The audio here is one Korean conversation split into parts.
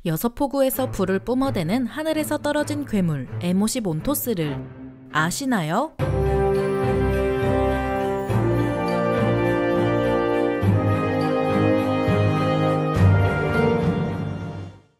여서포구에서 불을 뿜어대는 하늘에서 떨어진 괴물 M50 온토스를 아시나요?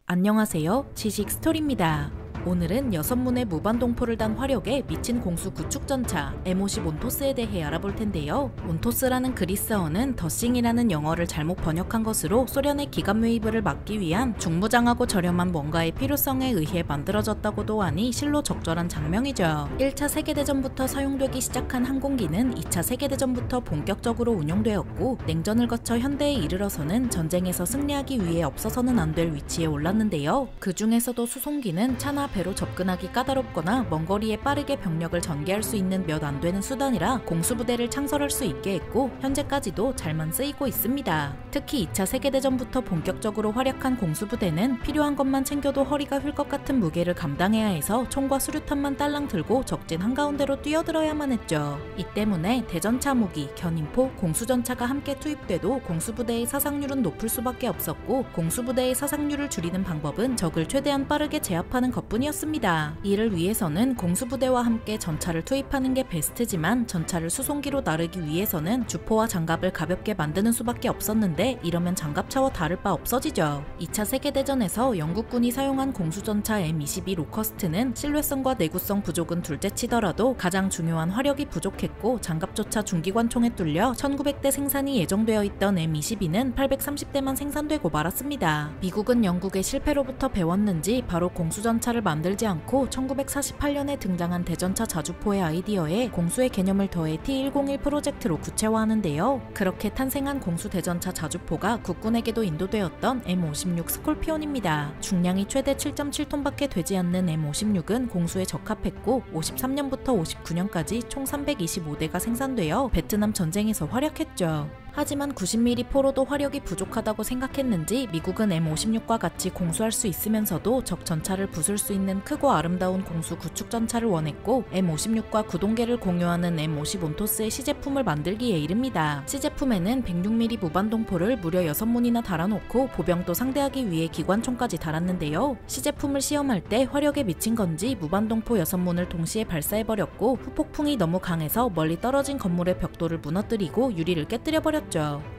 안녕하세요. 지식 스토리입니다. 오늘은 6문의 무반동포를 단 화력에 미친 공수 구축전차 M50 온토스에 대해 알아볼 텐데요. 온토스라는 그리스어는 더싱이라는 영어를 잘못 번역한 것으로 소련의 기갑 유입을 막기 위한 중무장하고 저렴한 뭔가의 필요성에 의해 만들어졌다고도 하니 실로 적절한 장명이죠. 1차 세계대전부터 사용되기 시작한 항공기는 2차 세계대전부터 본격적으로 운용되었고 냉전을 거쳐 현대에 이르러서는 전쟁에서 승리하기 위해 없어서는 안 될 위치에 올랐는데요. 그 중에서도 수송기는 차나 배로 접근하기 까다롭거나 먼 거리에 빠르게 병력을 전개할 수 있는 몇 안 되는 수단이라 공수부대를 창설할 수 있게 했고 현재까지도 잘만 쓰이고 있습니다. 특히 2차 세계대전부터 본격적으로 활약한 공수부대는 필요한 것만 챙겨도 허리가 휠 것 같은 무게를 감당해야 해서 총과 수류탄만 딸랑 들고 적진 한가운데로 뛰어들어야만 했죠. 이 때문에 대전차 무기, 견인포, 공수전차가 함께 투입돼도 공수부대의 사상률은 높을 수밖에 없었고 공수부대의 사상률을 줄이는 방법은 적을 최대한 빠르게 제압하는 것뿐이었습니다. 이를 위해서는 공수부대와 함께 전차를 투입하는 게 베스트지만 전차를 수송기로 나르기 위해서는 주포와 장갑을 가볍게 만드는 수밖에 없었는데 이러면 장갑차와 다를 바 없어지죠. 2차 세계대전에서 영국군이 사용한 공수전차 M22 로커스트는 신뢰성과 내구성 부족은 둘째치더라도 가장 중요한 화력이 부족했고 장갑조차 중기관총에 뚫려 1900대 생산이 예정되어 있던 M22는 830대만 생산되고 말았습니다. 미국은 영국의 실패로부터 배웠는지 바로 공수전차를 만들지 않고 1948년에 등장한 대전차 자주포의 아이디어에 공수의 개념을 더해 T101 프로젝트로 구체화하는데요. 그렇게 탄생한 공수 대전차 자주포가 국군에게도 인도되었던 M56 스콜피온입니다. 중량이 최대 7.7톤밖에 되지 않는 M56은 공수에 적합했고 53년부터 59년까지 총 325대가 생산되어 베트남 전쟁에서 활약했죠. 하지만 90mm 포로도 화력이 부족하다고 생각했는지 미국은 M56과 같이 공수할 수 있으면서도 적 전차를 부술 수 있는 크고 아름다운 공수 구축 전차를 원했고 M56과 구동계를 공유하는 M50 온토스의 시제품을 만들기에 이릅니다. 시제품에는 106mm 무반동포를 무려 6문이나 달아놓고 보병도 상대하기 위해 기관총까지 달았는데요. 시제품을 시험할 때 화력에 미친 건지 무반동포 6문을 동시에 발사해버렸고 후폭풍이 너무 강해서 멀리 떨어진 건물의 벽돌을 무너뜨리고 유리를 깨뜨려버렸죠.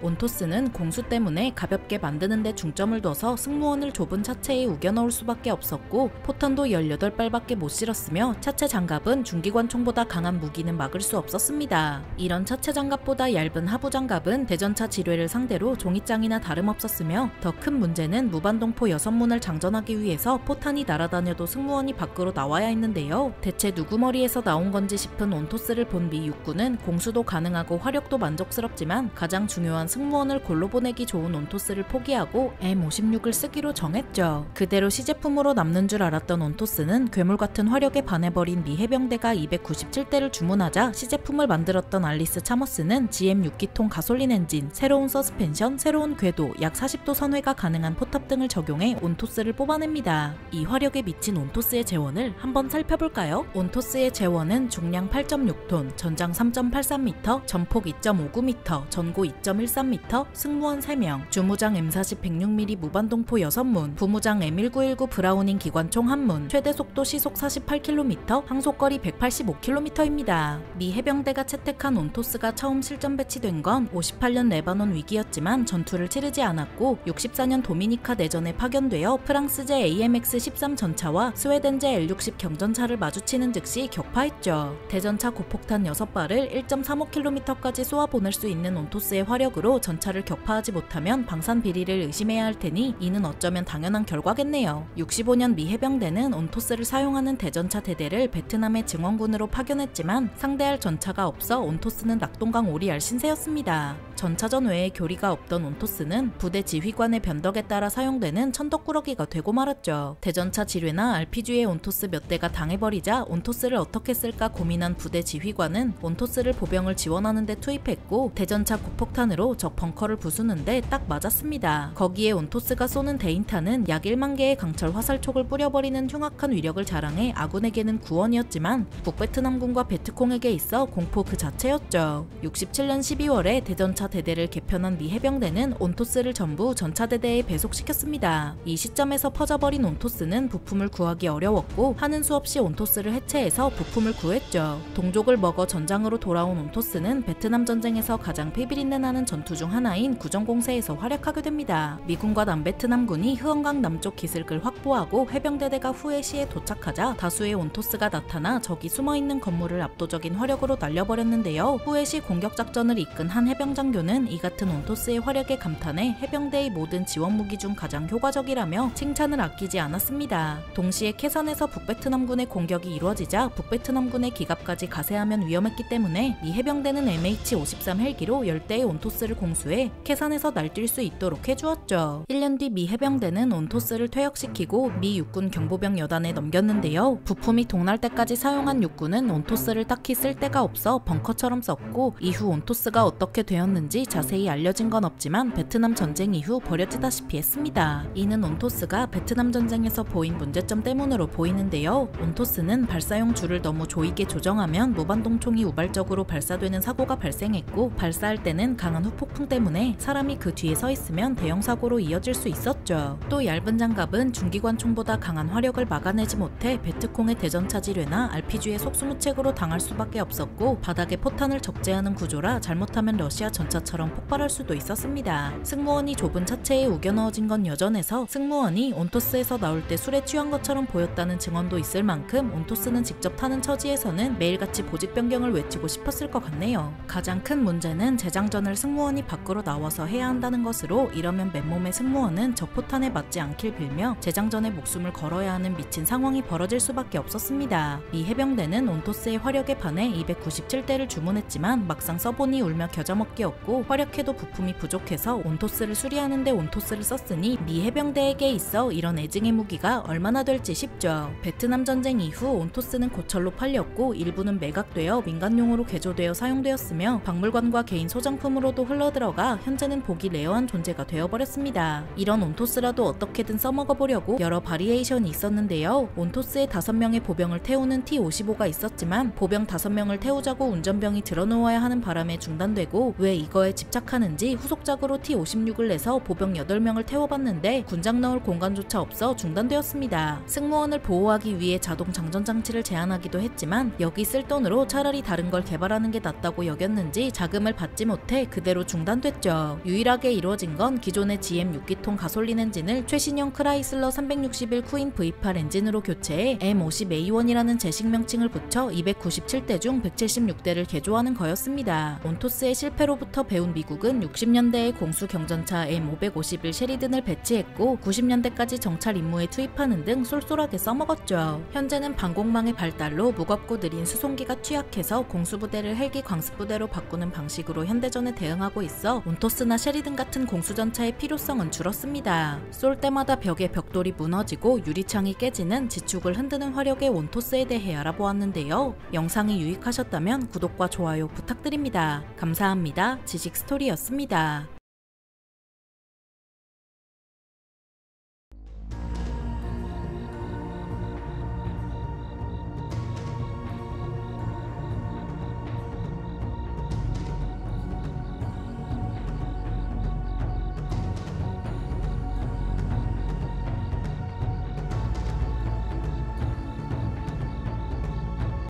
온토스는 공수 때문에 가볍게 만드는 데 중점을 둬서 승무원을 좁은 차체에 우겨 넣을 수밖에 없었고 포탄도 18발밖에 못 실었으며 차체 장갑은 중기관총보다 강한 무기는 막을 수 없었습니다. 이런 차체 장갑보다 얇은 하부 장갑은 대전차 지뢰를 상대로 종이장이나 다름없었으며 더 큰 문제는 무반동포 6문을 장전하기 위해서 포탄이 날아다녀도 승무원이 밖으로 나와야 했는데요. 대체 누구 머리에서 나온 건지 싶은 온토스를 본 미 육군은 공수도 가능하고 화력도 만족스럽지만 가장 중요한 승무원을 골로 보내기 좋은 온토스를 포기하고 M56을 쓰기로 정했죠. 그대로 시제품으로 남는 줄 알았던 온토스는 괴물같은 화력에 반해버린 미 해병대가 297대를 주문하자 시제품을 만들었던 알리스 차머스는 GM6기통 가솔린 엔진, 새로운 서스펜션, 새로운 궤도, 약 40도 선회가 가능한 포탑 등을 적용해 온토스를 뽑아냅니다. 이 화력에 미친 온토스의 재원을 한번 살펴볼까요? 온토스의 재원은 중량 8.6톤, 전장 3.83m, 전폭 2.59m, 전고 2.13m, 승무원 3명, 주무장 M40 106mm 무반동포 6문, 부무장 M1919 브라우닝 기관총 1문, 최대 속도 시속 48km, 항속거리 185km입니다. 미 해병대가 채택한 온토스가 처음 실전 배치된 건 58년 레바논 위기였지만 전투를 치르지 않았고 64년 도미니카 내전에 파견되어 프랑스제 AMX-13 전차와 스웨덴제 L-60 경전차를 마주치는 즉시 격파했죠. 대전차 고폭탄 6발을 1.35km까지 쏘아보낼 수 있는 온토스의 화력으로 전차를 격파하지 못하면 방산 비리를 의심해야 할 테니 이는 어쩌면 당연한 결과겠네요. 65년 미 해병대는 온토스를 사용하는 대전차 대대를 베트남의 증원군으로 파견했지만 상대할 전차가 없어 온토스는 낙동강 오리알 신세였습니다. 전차전 외에 교리가 없던 온토스는 부대 지휘관의 변덕에 따라 사용되는 천덕꾸러기가 되고 말았죠. 대전차 지뢰나 RPG의 온토스 몇 대가 당해버리자 온토스를 어떻게 쓸까 고민한 부대 지휘관은 온토스를 보병을 지원하는 데 투입했고 대전차 핵폭탄으로 적 벙커를 부수는데 딱 맞았습니다. 거기에 온토스가 쏘는 대인탄은 약 1만 개의 강철 화살촉을 뿌려버리는 흉악한 위력을 자랑해 아군에게는 구원이었지만 북베트남군과 베트콩에게 있어 공포 그 자체였죠. 67년 12월에 대전차 대대를 개편한 미 해병대는 온토스를 전부 전차대대에 배속시켰습니다. 이 시점에서 퍼져버린 온토스는 부품을 구하기 어려웠고 하는 수 없이 온토스를 해체해서 부품을 구했죠. 동족을 먹어 전장으로 돌아온 온토스는 베트남 전쟁에서 가장 피비린내 나는 전투 중 하나인 구정공세에서 활약하게 됩니다. 미군과 남베트남군이 흐엉강 남쪽 기슭을 확보하고 해병대대가 후에시에 도착하자 다수의 온토스가 나타나 적이 숨어있는 건물을 압도적인 화력으로 날려버렸는데요. 후에시 공격작전을 이끈 한 해병장교는 이 같은 온토스의 화력에 감탄해 해병대의 모든 지원 무기 중 가장 효과적이라며 칭찬을 아끼지 않았습니다. 동시에 캐산에서 북베트남군의 공격이 이루어지자 북베트남군의 기갑까지 가세하면 위험했기 때문에 미 해병대는 MH-53 헬기로 10대의 온토스를 공수해 캐산에서 날뛸 수 있도록 해주었죠. 1년 뒤 미 해병대는 온토스를 퇴역시키고 미 육군 경보병 여단에 넘겼는데요. 부품이 동날 때까지 사용한 육군은 온토스를 딱히 쓸 데가 없어 벙커처럼 썼고 이후 온토스가 어떻게 되었는지 자세히 알려진 건 없지만 베트남 전쟁 이후 버려지다시피 했습니다. 이는 온토스가 베트남 전쟁에서 보인 문제점 때문으로 보이는데요. 온토스는 발사용 줄을 너무 조이게 조정하면 무반동총이 우발적으로 발사되는 사고가 발생했고 발사할 때는 강한 후폭풍 때문에 사람이 그 뒤에 서 있으면 대형 사고로 이어질 수 있었죠. 또 얇은 장갑은 중기관총보다 강한 화력을 막아내지 못해 베트콩의 대전 차지뢰나 RPG의 속수무책으로 당할 수밖에 없었고 바닥에 포탄을 적재하는 구조라 잘못하면 러시아 전차처럼 폭발할 수도 있었습니다. 승무원이 좁은 차체에 우겨 넣어진 건 여전해서 승무원이 온토스에서 나올 때 술에 취한 것처럼 보였다는 증언도 있을 만큼 온토스는 직접 타는 처지에서는 매일같이 보직 변경을 외치고 싶었을 것 같네요. 가장 큰 문제는 재장전을 승무원이 밖으로 나와서 해야 한다는 것으로 이러면 맨몸의 승무원은 적 포탄에 맞지 않길 빌며 재장전에 목숨을 걸어야 하는 미친 상황이 벌어질 수밖에 없었습니다. 미 해병대는 온토스의 화력에 반해 297대를 주문했지만 막상 써보니 울며 겨자먹기였고 화력해도 부품이 부족해서 온토스를 수리하는데 온토스를 썼으니 미 해병대에게 있어 이런 애증의 무기가 얼마나 될지 싶죠. 베트남 전쟁 이후 온토스는 고철로 팔렸고 일부는 매각되어 민간용으로 개조되어 사용되었으며 박물관과 개인 소장품으로도 흘러들어가 현재는 보기 레어한 존재가 되어버렸습니다. 이런 온토스라도 어떻게든 써먹어보려고 여러 바리에이션이 있었는데요. 온토스에 5명의 보병을 태우는 T-55가 있었지만 보병 5명을 태우자고 운전병이 들어놓아야 하는 바람에 중단되고 왜 이거에 집착하는지 후속작으로 T-56을 내서 보병 8명을 태워봤는데 군장 넣을 공간조차 없어 중단되었습니다. 승무원을 보호하기 위해 자동 장전 장치를 제안하기도 했지만 여기 쓸 돈으로 차라리 다른 걸 개발하는 게 낫다고 여겼는지 자금을 받지 못해 그대로 중단됐죠. 유일하게 이루어진 건 기존의 GM 6기통 가솔린 엔진을 최신형 크라이슬러 361 쿠인 V8 엔진으로 교체해 M50A1이라는 제식 명칭을 붙여 297대 중 176대를 개조하는 거였습니다. 온토스의 실패로부터 배운 미국은 60년대에 공수 경전차 M551 셰리든을 배치했고 90년대까지 정찰 임무에 투입하는 등 쏠쏠하게 써먹었죠. 현재는 방공망의 발달로 무겁고 느린 수송기가 취약해서 공수부대를 헬기 광습부대로 바꾸는 방식으로 현대전에 대응하고 있어 온토스나 셰리든 같은 공수전차의 필요성은 줄었습니다. 쏠 때마다 벽에 벽돌이 무너지고 유리창이 깨지는 지축을 흔드는 화력의 온토스에 대해 알아보았는데요. 영상이 유익하셨다면 구독과 좋아요 부탁드립니다. 감사합니다. 지식스토리였습니다.